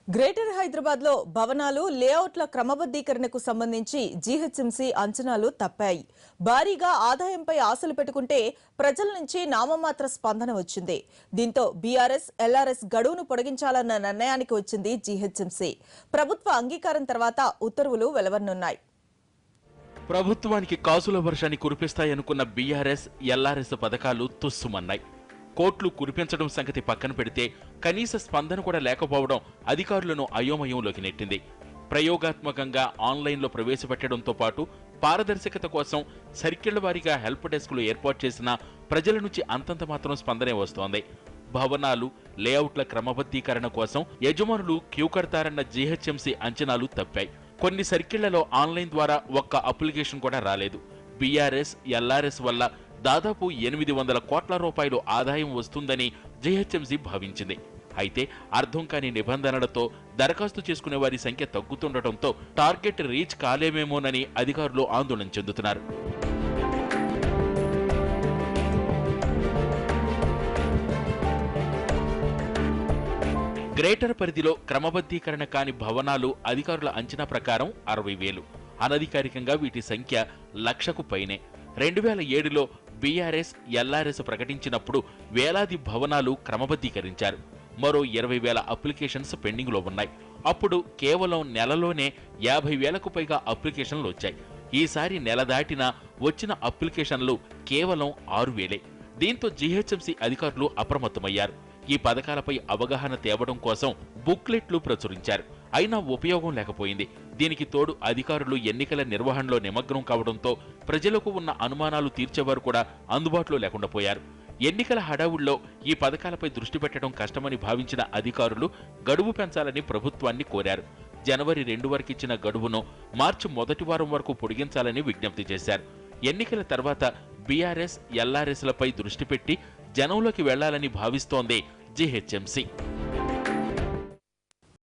Greater Hyderabad లో భవనాలు లేఅవుట్ల క్రమబద్ధీకరణకు సంబంధించి జీహెచ్ఎంసీ అంచనాలు తప్పాయి. భారీగా ఆదాయంపై ఆశలు పెట్టుకుంటే ప్రజల నుంచి నామమాత్ర స్పందన వచ్చింది. దీంతో బీఆర్ఎస్, ఎల్ఆర్ఎస్ గడువును పొడిగించాలన్న నిర్ణయానికి వచ్చింది జీహెచ్ఎంసీ. ప్రభుత్వ అంగీకారం తర్వాత ఉత్తర్వులు వెలువడనున్నాయి. ప్రభుత్వానికి కాసుల వర్షాన్ని కురిపిస్తాయనుకున్న బీఆర్ఎస్, ఎల్ఆర్ఎస్ పథకాలు తుస్సుమన్నాయి. కోట్లు కురిపించడం సంగతి పక్కన పెడితే కనీస స్పందన కూడా లేకపోవడం అధికారులను అయోమయంలోకి నెట్టింది. ప్రయోగాత్మకంగా ఆన్లైన్లో ప్రవేశపెట్టడంతో పాటు పారదర్శకత కోసం సర్కిళ్ల వారీగా హెల్ప్ డెస్క్లు ఏర్పాటు చేసిన ప్రజల నుంచి అంతంత మాత్రం స్పందనే వస్తోంది. భవనాలు, లేఅవుట్ల క్రమబద్ధీకరణ కోసం యజమానులు క్యూ కడతారన్న జీహెచ్ఎంసీ అంచనాలు తప్పాయి. కొన్ని సర్కిళ్లలో ఆన్లైన్ ద్వారా ఒక్క అప్లికేషన్ కూడా రాలేదు. బీఆర్ఎస్, ఎల్ఆర్ఎస్ వల్ల దాదాపు 800 కోట్ల రూపాయలు ఆదాయం వస్తుందని జీహెచ్ఎంసీ భావించింది. అయితే అర్థం కాని నిబంధనలతో దరఖాస్తు చేసుకునే వారి సంఖ్య తగ్గుతుండటంతో టార్గెట్ రీచ్ కాలేమేమోనని అధికారులు ఆందోళన చెందుతున్నారు. గ్రేటర్ పరిధిలో క్రమబద్ధీకరణ కాని భవనాలు అధికారుల అంచనా ప్రకారం 60,000. అనధికారికంగా వీటి సంఖ్య 1,00,000కు పైనే. 2007లో బీఆర్ఎస్, ఎల్ఆర్ఎస్ ప్రకటించినప్పుడు వేలాది భవనాలు క్రమబద్ధీకరించారు. మరో 20,000 అప్లికేషన్స్ పెండింగ్లో ఉన్నాయి. అప్పుడు కేవలం నెలలోనే 50,000కు పైగా అప్లికేషన్లు వచ్చాయి. ఈసారి నెల దాటినా వచ్చిన అప్లికేషన్లు కేవలం 6,000. దీంతో జీహెచ్ఎంసీ అధికారులు అప్రమత్తమయ్యారు. ఈ పథకాలపై అవగాహన తేవడం కోసం బుక్లెట్లు ప్రచురించారు. అయినా ఉపయోగం లేకపోయింది. దీనికి తోడు అధికారులు ఎన్నికల నిర్వహణలో నిమగ్నం కావడంతో ప్రజలకు ఉన్న అనుమానాలు తీర్చేవారు కూడా అందుబాటులో లేకుండా పోయారు. ఎన్నికల హడావుల్లో ఈ పథకాలపై దృష్టి పెట్టడం కష్టమని భావించిన అధికారులు గడువు పెంచాలని ప్రభుత్వాన్ని కోరారు. జనవరి 2 వరకిచ్చిన గడువును మార్చి మొదటి వారం వరకు పొడిగించాలని విజ్ఞప్తి చేశారు. ఎన్నికల తర్వాత బీఆర్ఎస్, ఎల్ఆర్ఎస్లపై దృష్టి పెట్టి జనంలోకి వెళ్లాలని భావిస్తోంది జీహెచ్ఎంసీ.